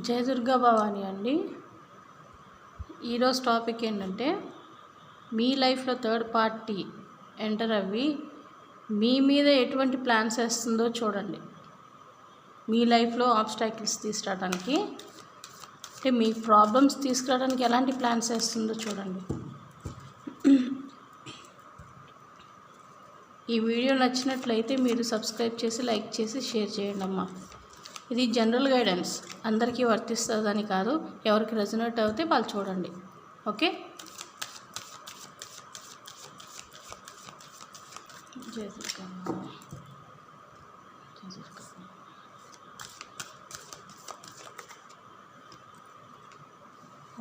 జయ దుర్గా భవాని అండి. ఈరోజు టాపిక్ ఏంటంటే, మీ లైఫ్లో థర్డ్ పార్టీ ఎంటర్ అవ్వి మీ మీద ఎటువంటి ప్లాన్స్ వేస్తుందో చూడండి. మీ లైఫ్లో ఆబ్స్టాకిల్స్ తీసుకురావడానికి, అంటే మీ ప్రాబ్లమ్స్ తీసుకురావడానికి ఎలాంటి ప్లాన్స్ వేస్తుందో చూడండి. ఈ వీడియో నచ్చినట్లయితే మీరు సబ్స్క్రైబ్ చేసి, లైక్ చేసి, షేర్ చేయండి అమ్మా. ఇది జనరల్ గైడెన్స్, అందరికీ వర్తిస్తుందని కాదు. ఎవరికి రెజొనేట్ అవుతే వాళ్ళు చూడండి. ఓకే.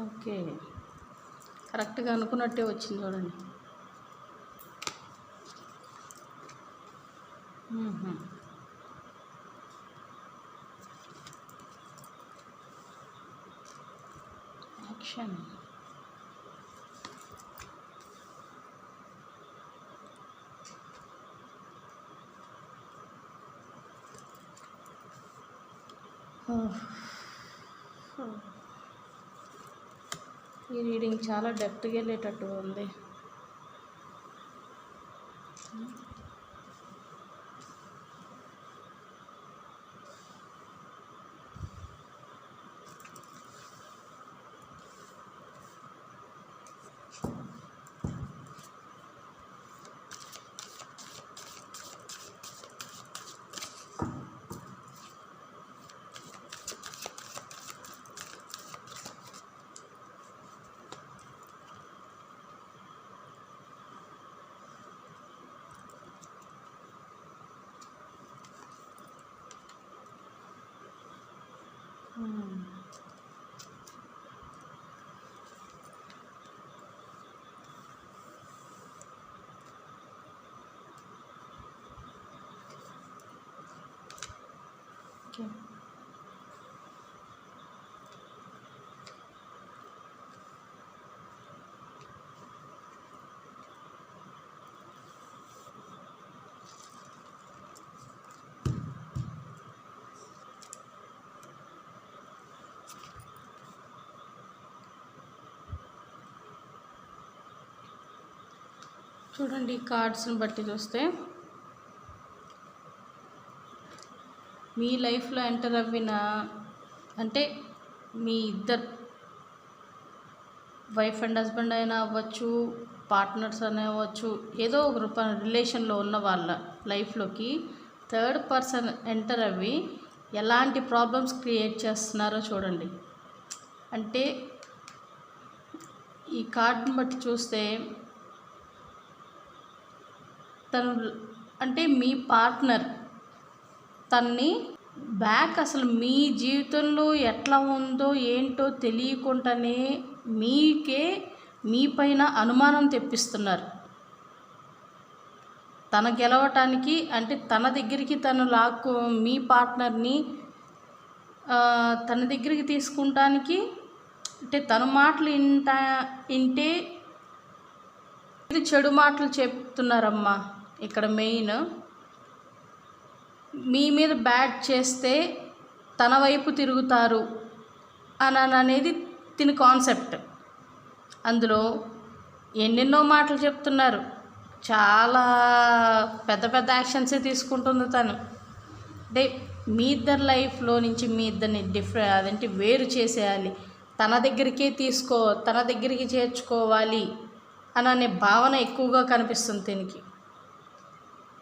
ఓకే, కరెక్ట్గా అనుకున్నట్టే వచ్చింది చూడండి. యాక్షన్. ఈ రీడింగ్ చాలా డెప్త్గా వెళ్ళేటట్టు ఉంది. ఓకే, చూడండి. కార్డ్స్ని బట్టి చూస్తే మీ లైఫ్లో ఎంటర్ అవ్విన, అంటే మీ ఇద్దరు వైఫ్ అండ్ హస్బెండ్ అయినా అవ్వచ్చు, పార్ట్నర్స్ అయినా అవ్వచ్చు, ఏదో ఒక రిలేషన్లో ఉన్న వాళ్ళ లైఫ్లోకి థర్డ్ పర్సన్ ఎంటర్ అవ్వి ఎలాంటి ప్రాబ్లమ్స్ క్రియేట్ చేస్తున్నారో చూడండి. అంటే ఈ కార్డుని బట్టి చూస్తే తను, అంటే మీ పార్ట్నర్ తన్ని బ్యాక్ అసలు మీ జీవితంలో ఎట్లా ఉందో ఏంటో తెలియకుండానే మీ పైన అనుమానం తెప్పిస్తున్నారు. తన గెలవటానికి, అంటే తన దగ్గరికి తను మీ పార్ట్నర్ని తన దగ్గరికి తీసుకుంటానికి, అంటే తన మాటలు వింటే చెడు మాటలు చెప్తున్నారమ్మా. ఇక్కడ మెయిన్ మీ మీద బ్యాడ్ చేస్తే తన వైపు తిరుగుతారు అనేది తిని కాన్సెప్ట్. అందులో ఎన్నెన్నో మాటలు చెప్తున్నారు, చాలా పెద్ద పెద్ద యాక్షన్సే తీసుకుంటుంది తను. అంటే మీ ఇద్దరు లైఫ్లో నుంచి మీ ఇద్దరిని అదేంటి వేరు చేసేయాలి, తన దగ్గరికి చేర్చుకోవాలి అనే భావన ఎక్కువగా కనిపిస్తుంది దీనికి.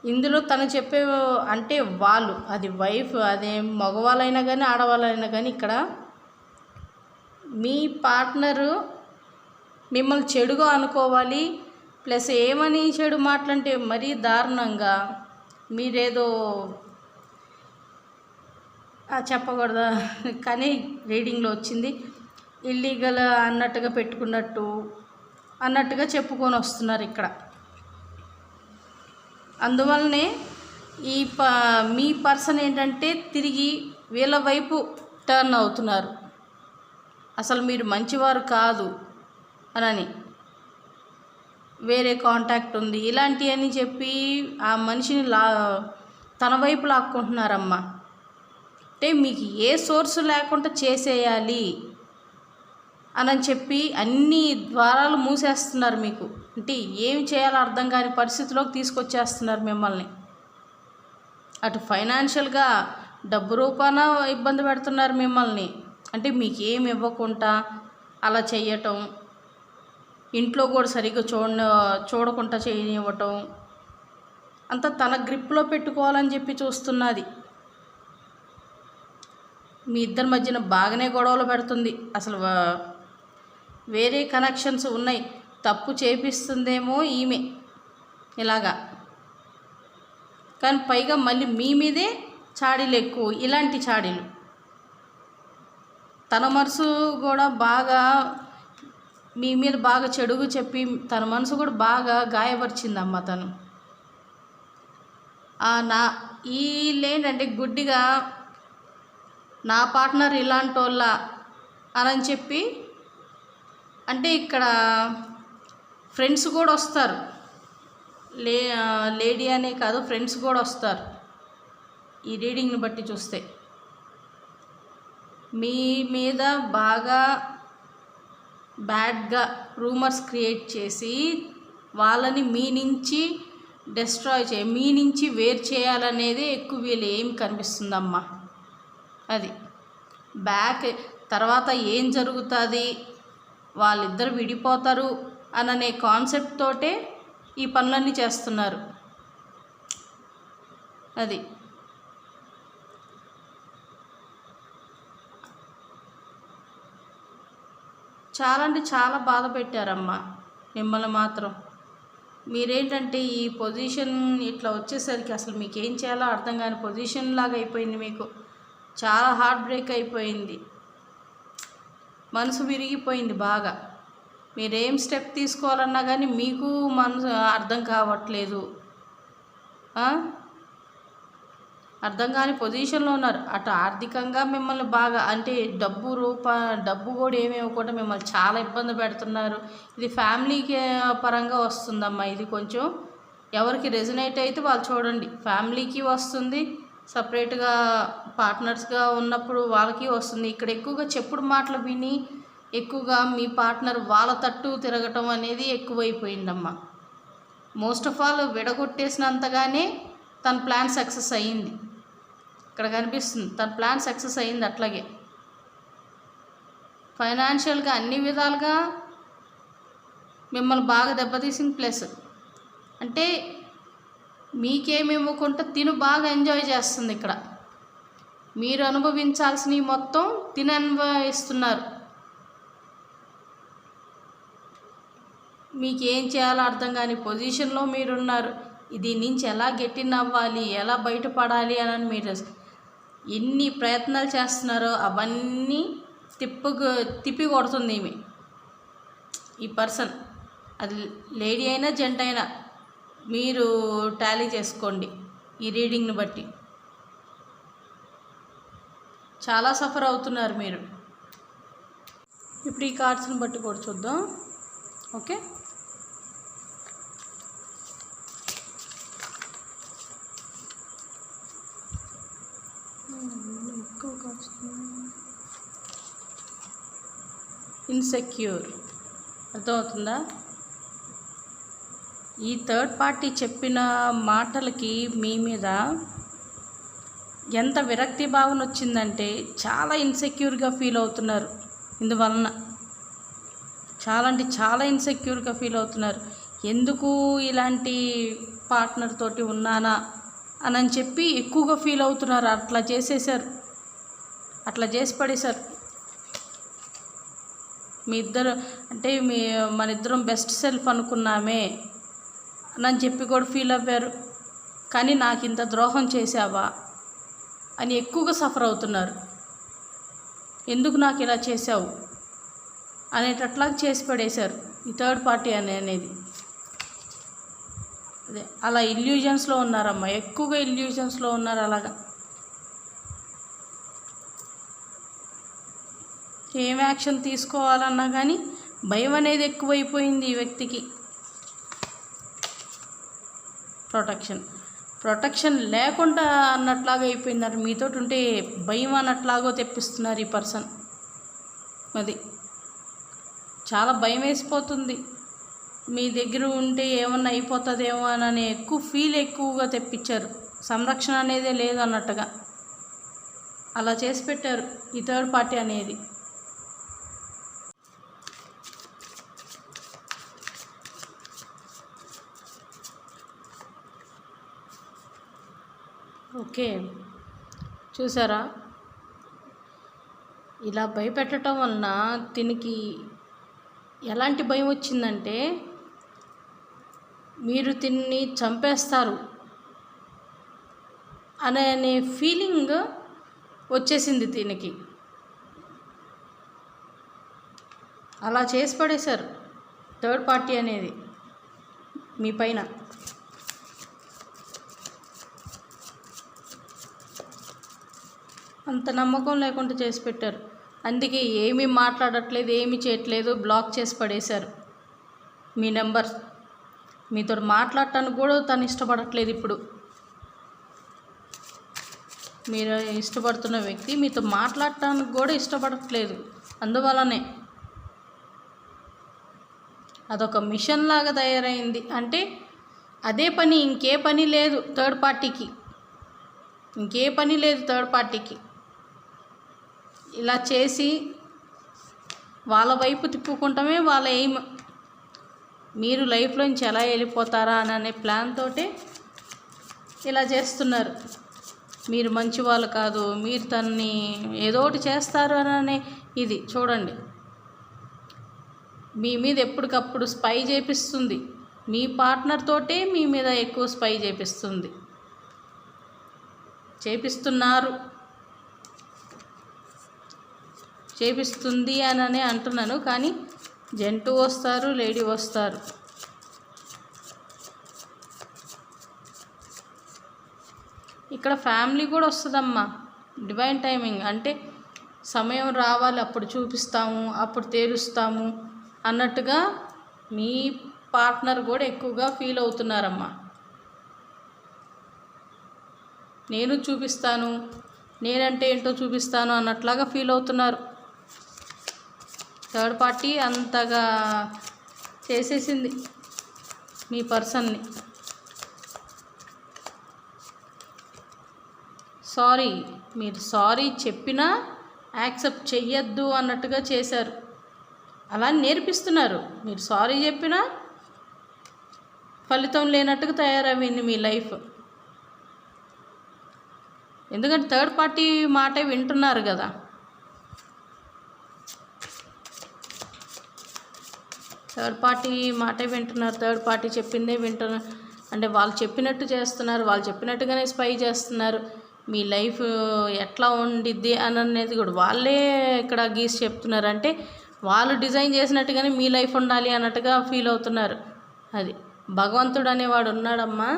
ఇందులో తను చెప్పే, అంటే వాళ్ళు, అది వైఫ్, అదే మగవాళ్ళైనా కానీ ఆడవాళ్ళైనా కానీ, ఇక్కడ మీ పార్ట్నరు మిమ్మల్ని చెడుగా అనుకోవాలి. ప్లస్ ఏమని చెడు మాటలంటే మరీ దారుణంగా, మీరేదో చెప్పకూడదా కానీ రీడింగ్లో వచ్చింది, ఇల్లీగల్ అన్నట్టుగా అన్నట్టుగా చెప్పుకొని వస్తున్నారు ఇక్కడ. అందువల్లనే మీ పర్సన్ ఏంటంటే తిరిగి వీళ్ళ వైపు టర్న్ అవుతున్నారు. అసలు మీరు మంచివారు కాదు అని, వేరే కాంటాక్ట్ ఉంది ఇలాంటివన్నీ చెప్పి ఆ మనిషిని తన వైపు లాక్కుంటున్నారమ్మా. అంటే మీకు ఏ సోర్సు లేకుండా చేసేయాలి అని చెప్పి అన్ని ద్వారాలు మూసేస్తున్నారు మీకు. అంటే ఏం చేయాలో అర్థం కాని పరిస్థితిలోకి తీసుకొచ్చేస్తున్నారు మిమ్మల్ని. అటు ఫైనాన్షియల్గా డబ్బు రూపాన ఇబ్బంది పెడుతున్నారు మిమ్మల్ని. అంటే మీకు ఏమి ఇవ్వకుండా అలా చెయ్యటం, ఇంట్లో కూడా సరిగ్గా చూడకుండా చేయనివ్వటం, అంతా తన గ్రిప్లో పెట్టుకోవాలని చెప్పి చూస్తున్నది. మీ ఇద్దరి మధ్యన బాగానే గొడవలు పెడుతుంది. అసలు వేరే కనెక్షన్స్ ఉన్నాయి. తప్పు చేపిస్తుందేమో ఈమె ఇలాగా, కానీ పైగా మళ్ళీ మీ మీదే చాడీలు ఎక్కువ. ఇలాంటి చాడీలు తన మనసు కూడా బాగా మీ మీద బాగా చెడుగు చెప్పి తన మనసు కూడా బాగా గాయపరిచిందమ్మ తను. వీళ్ళేంటంటే గుడ్డిగా నా పార్ట్నర్ ఇలాంటి వాళ్ళ అని చెప్పి, అంటే ఇక్కడ ఫ్రెండ్స్ కూడా వస్తారు. లేడీ అనే కాదు, ఫ్రెండ్స్ కూడా వస్తారు. ఈ రీడింగ్ని బట్టి చూస్తే మీ మీద బాగా బ్యాడ్గా రూమర్స్ క్రియేట్ చేసి వాళ్ళని మీ నుంచి డిస్ట్రాయ్ మీ నుంచి వేరు చేయాలనేది ఎక్కువ వీళ్ళు ఏం కనిపిస్తుందమ్మా. అది బ్యాక్ తర్వాత ఏం జరుగుతుంది, వాళ్ళిద్దరు విడిపోతారు అనే కాన్సెప్ట్ తోటే ఈ పనులన్నీ చేస్తున్నారు. అది చాలా అంటే చాలా బాధ పెట్టారమ్మా మిమ్మల్ని మాత్రం. మీరేంటంటే ఈ పొజిషన్ ఇట్లా వచ్చేసరికి అసలు మీకు ఏం చేయాలో అర్థం కాని పొజిషన్ లాగా అయిపోయింది. మీకు చాలా హార్ట్ బ్రేక్ అయిపోయింది, మనసు విరిగిపోయింది బాగా. మీరేం స్టెప్ తీసుకోవాలన్నా కానీ మీకు మనసు అర్థం కావట్లేదు. అర్థం కాని పొజిషన్లో ఉన్నారు. అటు ఆర్థికంగా మిమ్మల్ని బాగా, అంటే డబ్బు కూడా ఏమి ఇవ్వకుండా మిమ్మల్ని చాలా ఇబ్బంది పెడుతున్నారు. ఇది ఫ్యామిలీకి పరంగా వస్తుందమ్మా. ఇది కొంచెం ఎవరికి రెజనేట్ అయితే వాళ్ళు చూడండి. ఫ్యామిలీకి వస్తుంది, సపరేట్గా పార్ట్నర్స్గా ఉన్నప్పుడు వాళ్ళకి వస్తుంది. ఇక్కడ ఎక్కువగా చెప్పుడు మాటలు విని ఎక్కువగా మీ పార్ట్నర్ వాళ్ళ తట్టు తిరగటం అనేది ఎక్కువైపోయిందమ్మా. మోస్ట్ ఆఫ్ ఆల్ విడగొట్టేసినంతగానే తన ప్లాన్ సక్సెస్ అయ్యింది. ఇక్కడ కనిపిస్తుంది తన ప్లాన్ సక్సెస్ అయ్యింది. అట్లాగే ఫైనాన్షియల్గా అన్ని విధాలుగా మిమ్మల్ని బాగా దెబ్బతీసిన ప్లస్ అంటే మీకేమి ఇవ్వకుండా తిను బాగా ఎంజాయ్ చేస్తుంది. ఇక్కడ మీరు అనుభవించాల్సినవి మొత్తం తిను అనుభవిస్తున్నారు. మీకేం చేయాలో అర్థం కాని పొజిషన్లో మీరున్నారు. దీని నుంచి ఎలా గెట్టిన్ అవ్వాలి, ఎలా బయటపడాలి అని మీరు ఎన్ని ప్రయత్నాలు చేస్తున్నారో అవన్నీ తిప్పి కొడుతుంది ఈమె. ఈ పర్సన్ అది లేడీ అయినా జెంట్ అయినా మీరు టాలీ చేసుకోండి. ఈ రీడింగ్ని బట్టి చాలా సఫర్ అవుతున్నారు మీరు. ఇప్పుడు ఈ కార్డ్స్ని బట్టి కూడా చూద్దాం. ఓకే, ఇన్సెక్యూర్ అర్థమవుతుందా? ఈ థర్డ్ పార్టీ చెప్పిన మాటలకి మీ మీద ఎంత విరక్తి భావన వచ్చిందంటే చాలా ఇన్సెక్యూర్గా ఫీల్ అవుతున్నారు. ఇందువలన చాలా అంటే చాలా ఇన్సెక్యూర్గా ఫీల్ అవుతున్నారు. ఎందుకు ఇలాంటి పార్ట్నర్ తోటి ఉన్నానా అని చెప్పి ఎక్కువగా ఫీల్ అవుతున్నారు. అట్లా చేసేసారు, అట్లా చేసి పడేశారు. మీ ఇద్దరు అంటే మన ఇద్దరం బెస్ట్ సెల్ఫ్ అనుకున్నామే అని చెప్పి కూడా ఫీల్ అవ్వారు. కానీ నాకు ఇంత ద్రోహం చేసావా అని ఎక్కువగా సఫర్ అవుతున్నారు. ఎందుకు నాకు ఇలా చేసావు అనేటట్లా చేసి పడేశారు ఈ థర్డ్ పార్టీ అనేది. అదే అలా ఇల్యూజన్స్లో ఉన్నారమ్మా, ఎక్కువగా ఇల్యూజన్స్లో ఉన్నారు. అలాగా ఏం యాక్షన్ తీసుకోవాలన్నా కానీ భయం అనేది ఎక్కువైపోయింది ఈ వ్యక్తికి. ప్రొటెక్షన్ ప్రొటెక్షన్ లేకుండా అన్నట్లాగా అయిపోయినారు. మీతోటి ఉంటే భయం అన్నట్లాగో తెప్పిస్తున్నారు ఈ పర్సన్. అది చాలా భయం వేసిపోతుంది. మీ దగ్గర ఉంటే ఏమన్నా అయిపోతుందేమో అని ఎక్కువగా తెప్పించారు. సంరక్షణ అనేదే లేదు అన్నట్టుగా అలా చేసి పెట్టారు ఈ థర్డ్ పార్టీ అనేది. ఓకే, చూసారా? ఇలా భయపెట్టడం వలన దీనికి ఎలాంటి భయం వచ్చిందంటే మీరు తిన్ని చంపేస్తారు అనే ఫీలింగ్ వచ్చేసింది దీనికి. అలా చేసి పడేశారు థర్డ్ పార్టీ అనేది మీ పైన. అంత నమ్మకం లేకుండా చేసి పెట్టారు. అందుకే ఏమీ మాట్లాడట్లేదు, ఏమీ చేయట్లేదు, బ్లాక్ చేసి పడేశారు మీ నెంబర్. మీతో మాట్లాడటానికి కూడా తను ఇష్టపడట్లేదు. ఇప్పుడు మీరు ఇష్టపడుతున్న వ్యక్తి మీతో మాట్లాడటానికి కూడా ఇష్టపడట్లేదు. అందువలనే అదొక మిషన్ లాగా తయారైంది. అంటే అదే పని, ఇంకే పని లేదు థర్డ్ పార్టీకి. ఇంకే పని లేదు థర్డ్ పార్టీకి. ఇలా చేసి వాళ్ళ వైపు తిప్పుకుంటమే వాళ్ళ ఎయిమ్. మీరు లైఫ్లోంచి ఎలా వెళ్ళిపోతారా అనే ప్లాన్ తోటే ఇలా చేస్తున్నారు. మీరు మంచి వాళ్ళు కాదు, మీరు తన్ని ఏదో ఒకటి చేస్తారు అనే ఇది చూడండి. మీ మీద ఎప్పటికప్పుడు స్పై చేపిస్తుంది. మీ పార్ట్నర్ తోటే మీ మీద ఎక్కువ స్పై చేపిస్తుంది అని అంటున్నాను. కానీ జెంటు వస్తారు, లేడీ వస్తారు. ఇక్కడ ఫ్యామిలీ కూడా వస్తుందమ్మా. డివైన్ టైమింగ్ అంటే సమయం రావాలి, అప్పుడు చూపిస్తాము, అప్పుడు తేలుస్తాము అన్నట్టుగా మీ పార్ట్నర్ కూడా ఎక్కువగా ఫీల్ అవుతున్నారమ్మా. నేను చూపిస్తాను, నేనంటే ఏంటో చూపిస్తాను అన్నట్లాగా ఫీల్ అవుతున్నారు. థర్డ్ పార్టీ అంతగా చేసేసింది మీ పర్సన్ని. సారీ, మీరు సారీ చెప్పినా యాక్సెప్ట్ చెయ్యొద్దు అన్నట్టుగా చేశారు. అలా నేర్పిస్తున్నారు. మీరు సారీ చెప్పినా ఫలితం లేనట్టుగా తయారైంది మీ లైఫ్. ఎందుకంటే థర్డ్ పార్టీ మాటే వింటున్నారు కదా. థర్డ్ పార్టీ మాటే వింటున్నారు. థర్డ్ పార్టీ చెప్పిందే వింటున్నారు. అంటే వాళ్ళు చెప్పినట్టు చేస్తున్నారు, వాళ్ళు చెప్పినట్టుగానే స్పై చేస్తున్నారు. మీ లైఫ్ ఎట్లా ఉండిద్ది అనేది కూడా వాళ్ళే ఇక్కడ గీసి చెప్తున్నారు. అంటే వాళ్ళు డిజైన్ చేసినట్టుగానే మీ లైఫ్ ఉండాలి అన్నట్టుగా ఫీల్ అవుతున్నారు. అది భగవంతుడు అనేవాడు ఉన్నాడమ్మా.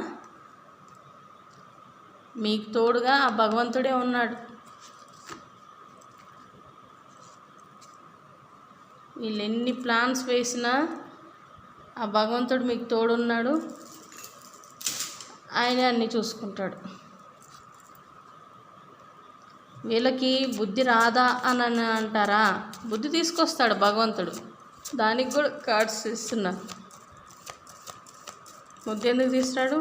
మీకు తోడుగా ఆ భగవంతుడే ఉన్నాడు. వీళ్ళు ఎన్ని ప్లాన్స్ వేసినా ఆ భగవంతుడు మీకు తోడున్నాడు. ఆయనే అన్నీ చూసుకుంటాడు. వీళ్ళకి బుద్ధి రాదా అని అంటారా? బుద్ధి తీసుకొస్తాడు భగవంతుడు. దానికి కూడా కార్డ్స్ ఇస్తున్నా. బుద్ధి ఎందుకు తీస్తాడు?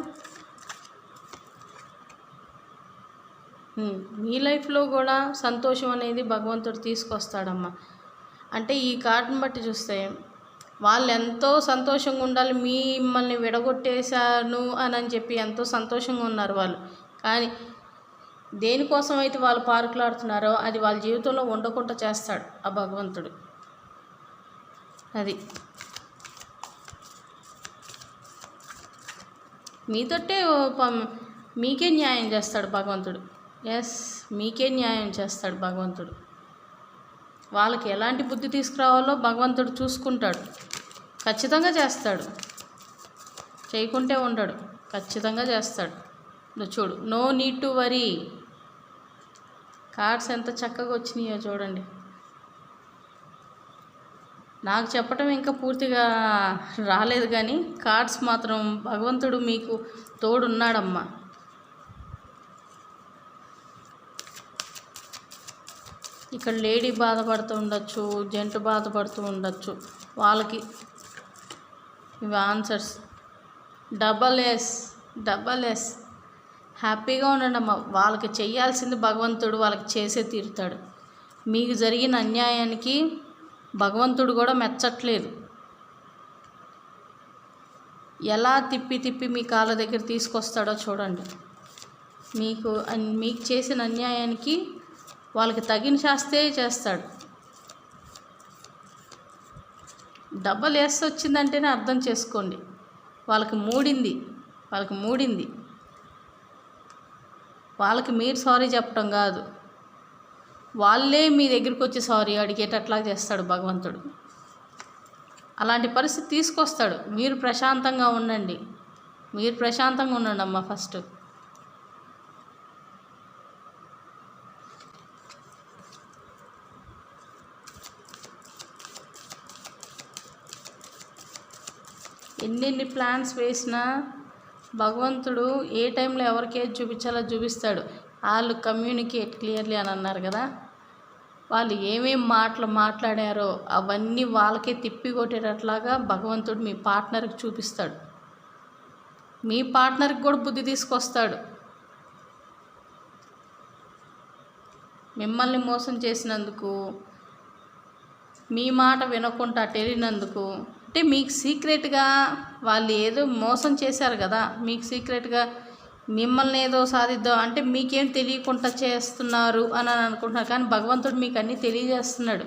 మీ లైఫ్లో కూడా సంతోషం అనేది భగవంతుడు తీసుకొస్తాడమ్మా. అంటే ఈ కార్డుని బట్టి చూస్తే వాళ్ళు ఎంతో సంతోషంగా ఉండాలి, మిమ్మల్ని విడగొట్టేశాను అని చెప్పి ఎంతో సంతోషంగా ఉన్నారు వాళ్ళు. కానీ దేనికోసం అయితే వాళ్ళు పారుకులాడుతున్నారో అది వాళ్ళ జీవితంలో ఉండకుండా చేస్తాడు ఆ భగవంతుడు. అది మీతోటే మీకే న్యాయం చేస్తాడు భగవంతుడు. ఎస్, మీకే న్యాయం చేస్తాడు భగవంతుడు. వాళ్ళకి ఎలాంటి బుద్ధి తీసుకురావాలో భగవంతుడు చూసుకుంటాడు. ఖచ్చితంగా చేస్తాడు, చేయకుంటే ఉండడు, ఖచ్చితంగా చేస్తాడు. చూడు, no need to worry. Cards ఎంత చక్కగా వచ్చినాయో చూడండి. నాకు చెప్పటం ఇంకా పూర్తిగా రాలేదు, కానీ కార్డ్స్ మాత్రం భగవంతుడు మీకు తోడున్నాడమ్మా. ఇక్కడ లేడీ బాధపడుతూ ఉండొచ్చు, జెంట్ బాధపడుతూ ఉండొచ్చు. వాళ్ళకి ఇవి ఆన్సర్స్. Double S. హ్యాపీగా ఉండండి అమ్మ. వాళ్ళకి చేయాల్సింది భగవంతుడు వాళ్ళకి చేసే తీరుతాడు. మీకు జరిగిన అన్యాయానికి భగవంతుడు కూడా మెచ్చట్లేదు. ఎలా తిప్పి మీ కాళ్ళ దగ్గర తీసుకొస్తాడో చూడండి. మీకు చేసిన అన్యాయానికి వాళ్ళకి తగిన శాస్తే చేస్తాడు. డబల్ ఎస్ వచ్చిందంటేనే అర్థం చేసుకోండి. వాళ్ళకి మూడింది. వాళ్ళకి మీరు సారీ చెప్పడం కాదు, వాళ్ళే మీ దగ్గరికి వచ్చి సారీ అడిగేటట్లా చేస్తాడు భగవంతుడు. అలాంటి పరిస్థితి తీసుకొస్తాడు. మీరు ప్రశాంతంగా ఉండండి అమ్మ. ఫస్ట్ ఎన్ని ప్లాన్స్ వేసినా భగవంతుడు ఏ టైంలో ఎవరికి ఏది చూపించాలో చూపిస్తాడు. వాళ్ళు కమ్యూనికేట్ క్లియర్లీ అని అన్నారు కదా, వాళ్ళు ఏమేం మాట్లాడారో అవన్నీ వాళ్ళకే తిప్పి కొట్టేటట్లాగా భగవంతుడు మీ పార్ట్నర్కి చూపిస్తాడు. మీ పార్ట్నర్కి కూడా బుద్ధి తీసుకొస్తాడు. మిమ్మల్ని మోసం చేసినందుకు, మీ మాట వినకుండా వెళ్ళినందుకు, అంటే మీకు సీక్రెట్గా వాళ్ళు ఏదో మోసం చేశారు కదా, మీకు సీక్రెట్గా మిమ్మల్ని ఏదో సాధిద్దాం అంటే మీకేం తెలియకుండా చేస్తున్నారు అని అనుకుంటున్నారు. కానీ భగవంతుడు మీకు అన్నీ తెలియజేస్తున్నాడు.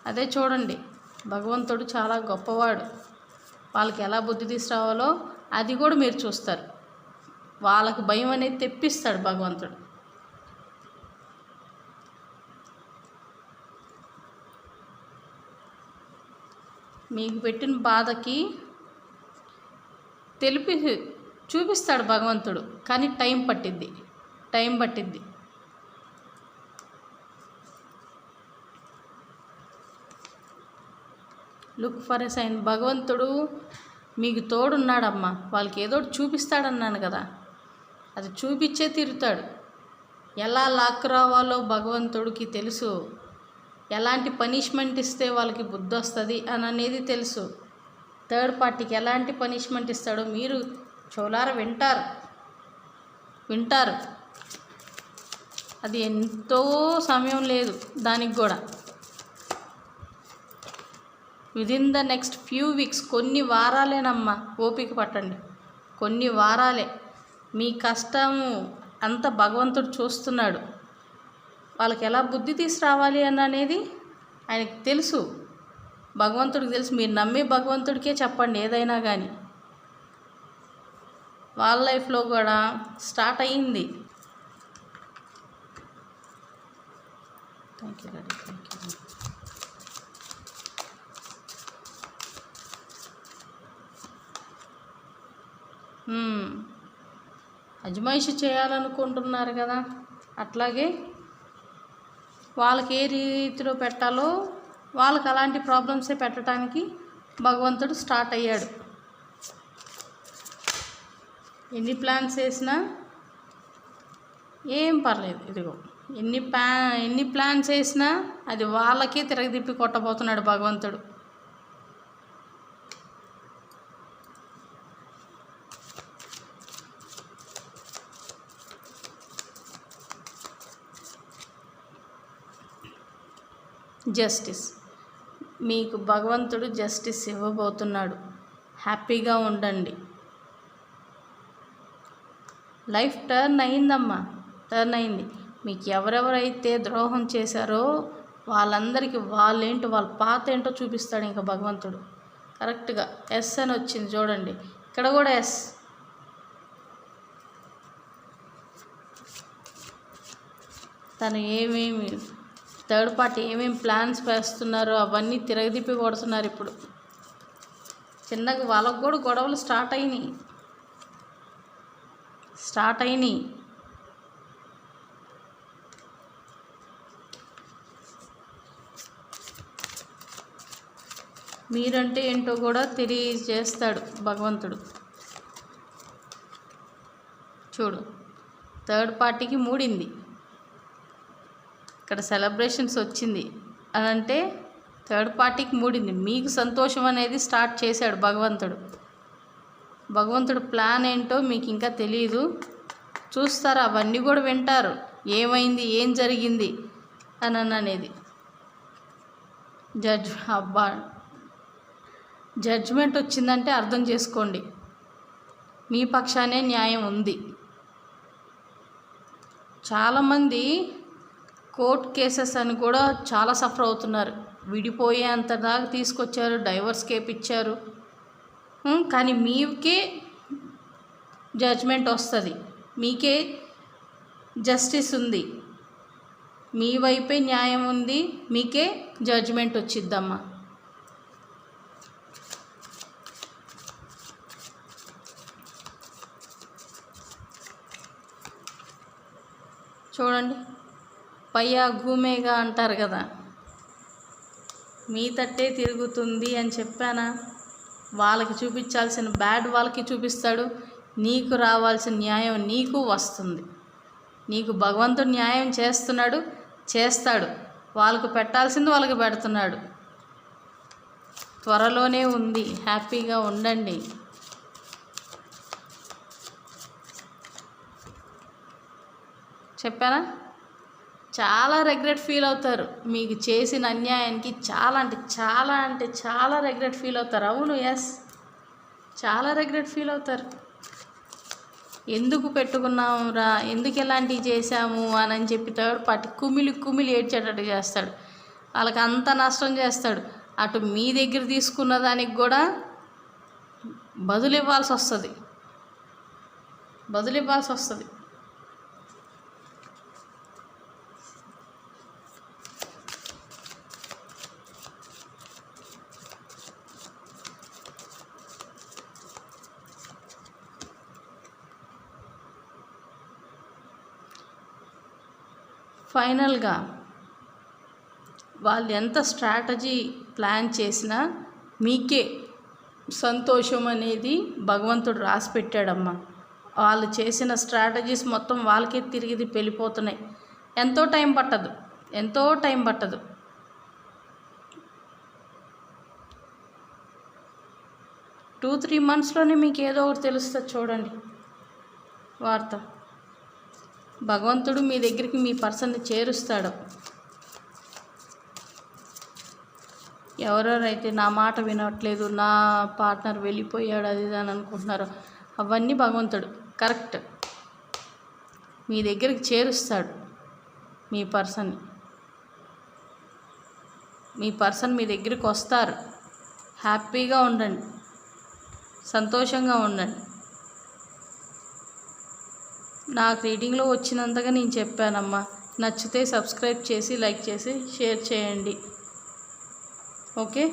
అదే చూడండి, భగవంతుడు చాలా గొప్పవాడు. వాళ్ళకి ఎలా బుద్ధి తీసుకురావాలో అది కూడా మీరు చూస్తారు. వాళ్ళకి భయం అనేది తెప్పిస్తాడు భగవంతుడు. మీకు పెట్టిన బాధకి చూపిస్తాడు భగవంతుడు, కానీ టైం పట్టిద్ది. Look for a sign. భగవంతుడు మీకు తోడున్నాడమ్మా. వాళ్ళకి ఏదో చూపిస్తాడన్నాను కదా, అది చూపించే తీరుతాడు. ఎలా లాక్ రావాలో భగవంతుడికి తెలుసు. ఎలాంటి పనిష్మెంట్ ఇస్తే వాళ్ళకి బుద్ధి వస్తుంది అని అనేది తెలుసు. థర్డ్ పార్టీకి ఎలాంటి పనిష్మెంట్ ఇస్తాడో మీరు చోలార వింటారు. అది ఎంతో సమయం లేదు దానికి కూడా. Within the next few weeks, కొన్ని వారాలేనమ్మా, ఓపిక పట్టండి. కొన్ని వారాలే. మీ కష్టము అంత భగవంతుడు చూస్తున్నాడు. వాళ్ళకి ఎలా బుద్ధి తీసుకురావాలి అనేది ఆయనకి తెలుసు, భగవంతుడికి తెలుసు. మీరు నమ్మే భగవంతుడికే చెప్పండి ఏదైనా కానీ. వాళ్ళ లైఫ్లో కూడా స్టార్ట్ అయ్యింది. Thank you daddy, thank you. అజమాయిషి చేయాలనుకుంటున్నారు కదా, అట్లాగే వాళ్ళకి ఏ రీతిలో పెట్టాలో వాళ్ళకి అలాంటి ప్రాబ్లమ్సే పెట్టడానికి భగవంతుడు స్టార్ట్ అయ్యాడు. ఎన్ని ప్లాన్స్ వేసినా ఏం పర్లేదు. ఇదిగో ఎన్ని ప్లాన్స్ వేసినా అది వాళ్ళకే తిరగదిప్పి కొట్టబోతున్నాడు భగవంతుడు. జస్టిస్. మీకు భగవంతుడు జస్టిస్ ఇవ్వబోతున్నాడు. హ్యాపీగా ఉండండి. లైఫ్ టర్న్ అయింది. మీకు ఎవరెవరైతే ద్రోహం చేశారో వాళ్ళందరికీ వాళ్ళ పాత ఏంటో చూపిస్తాడు ఇంకా భగవంతుడు. కరెక్ట్గా ఎస్ అని వచ్చింది చూడండి, ఇక్కడ కూడా ఎస్. తను ఏమేమి థర్డ్ పార్టీ ఏమేమి ప్లాన్స్ వేస్తున్నారో అవన్నీ తిరగదిప్పి కొడుతున్నారు ఇప్పుడు. చిన్నగా వాళ్ళకు కూడా గొడవలు స్టార్ట్ అయినాయి. మీరంటే ఏంటో కూడా తెలియజేస్తాడు భగవంతుడు. చూడు, థర్డ్ పార్టీకి మూడింది. ఇక్కడ సెలబ్రేషన్స్ వచ్చింది అని అంటే థర్డ్ పార్టీకి మూడింది. మీకు సంతోషం అనేది స్టార్ట్ చేశాడు భగవంతుడు ప్లాన్ ఏంటో మీకు ఇంకా తెలియదు. చూస్తారు, అవన్నీ కూడా వింటారు, ఏమైంది, ఏం జరిగింది అని అనేది. జడ్జ్మెంట్ వచ్చిందంటే అర్థం చేసుకోండి, మీ పక్షానే న్యాయం ఉంది. చాలామంది కోర్ట్ కేసెస్ అని కూడా చాలా సఫర్ అవుతున్నారు. విడిపోయే అంత దాకా తీసుకొచ్చారు, డైవర్స్ కేపిచ్చారు. కానీ మీకే జడ్జ్మెంట్ వస్తుంది, మీకే జస్టిస్ ఉంది, మీ వైపే న్యాయం ఉంది, మీకే జడ్జ్మెంట్ వచ్చిద్దమ్మా. చూడండి, పయ్యా గూమేగా అంటారు కదా, మీ తట్టే తిరుగుతుంది అని చెప్పానా. వాళ్ళకి చూపించాల్సిన బ్యాడ్ వాళ్ళకి చూపిస్తాడు, నీకు రావాల్సిన న్యాయం నీకు వస్తుంది. నీకు భగవంతుడు న్యాయం చేస్తాడు, వాళ్ళకు పెట్టాల్సింది వాళ్ళకి పెడుతున్నాడు. త్వరలోనే ఉంది, హ్యాపీగా ఉండండి. చెప్పానా? చాలా రెగ్రెట్ ఫీల్ అవుతారు, మీకు చేసిన అన్యాయానికి చాలా రెగ్రెట్ ఫీల్ అవుతారు. అవును, ఎస్, చాలా రెగ్రెట్ ఫీల్ అవుతారు. ఎందుకు పెట్టుకున్నామురా, ఎందుకు ఇలాంటివి చేశాము అని చెప్పి థర్డ్ పార్టీ కుమిలి ఏడ్చేటట్టు చేస్తాడు. వాళ్ళకి అంత నష్టం చేస్తాడు. అటు మీ దగ్గర తీసుకున్న దానికి కూడా బదులు ఇవ్వాల్సి వస్తుంది. ఫైనల్గా వాళ్ళు ఎంత స్ట్రాటజీ ప్లాన్ చేసినా మీకే సంతోషం అనేది భగవంతుడు రాసి పెట్టాడమ్మా. వాళ్ళు చేసిన స్ట్రాటజీస్ మొత్తం వాళ్ళకే తిరిగి వెళ్ళిపోతున్నాయి. ఎంతో టైం పట్టదు. 2-3 monthsలోనే మీకు ఏదో ఒకటి తెలుస్తుంది. చూడండి వార్త. భగవంతుడు మీ దగ్గరికి మీ పర్సన్ని చేరుస్తాడు. ఎవరెవరైతే నా మాట వినట్లేదు, నా పార్ట్నర్ వెళ్ళిపోయాడు అది అని అనుకుంటున్నారో అవన్నీ భగవంతుడు కరెక్ట్ మీ దగ్గరికి చేరుస్తాడు. మీ పర్సన్ మీ దగ్గరికి వస్తారు. హ్యాపీగా ఉండండి, సంతోషంగా ఉండండి. నాకు రీడింగ్లో వచ్చినంతగా నేను చెప్పానమ్మా. నచ్చితే సబ్స్క్రైబ్ చేసి, లైక్ చేసి, షేర్ చేయండి. ఓకే,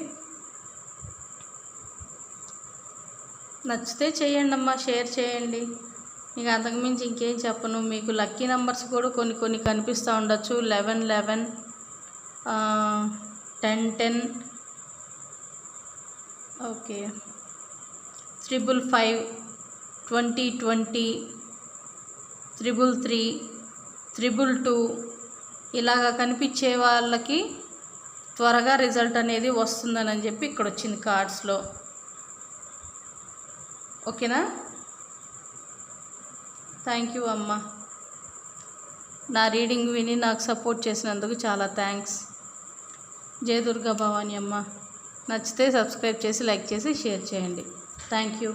నచ్చితే చేయండి అమ్మా, షేర్ చేయండి. ఇక అంతకుమించి ఇంకేం చెప్పను. మీకు లక్కీ నెంబర్స్ కూడా కొన్ని కనిపిస్తూ ఉండొచ్చు. 1111, 1010, ఓకే, 555, 2020, 333, 222 ఇలాగా కనిపించే వాళ్ళకి త్వరగా రిజల్ట్ అనేది వస్తుందని చెప్పి ఇక్కడ వచ్చింది కార్డ్స్లో. ఓకేనా? థ్యాంక్ యూ అమ్మ. నా రీడింగ్ విని నాకు సపోర్ట్ చేసినందుకు చాలా థ్యాంక్స్. జయ దుర్గా భవాని అమ్మ. నచ్చితే సబ్స్క్రైబ్ చేసి, లైక్ చేసి, షేర్ చేయండి. Thank you.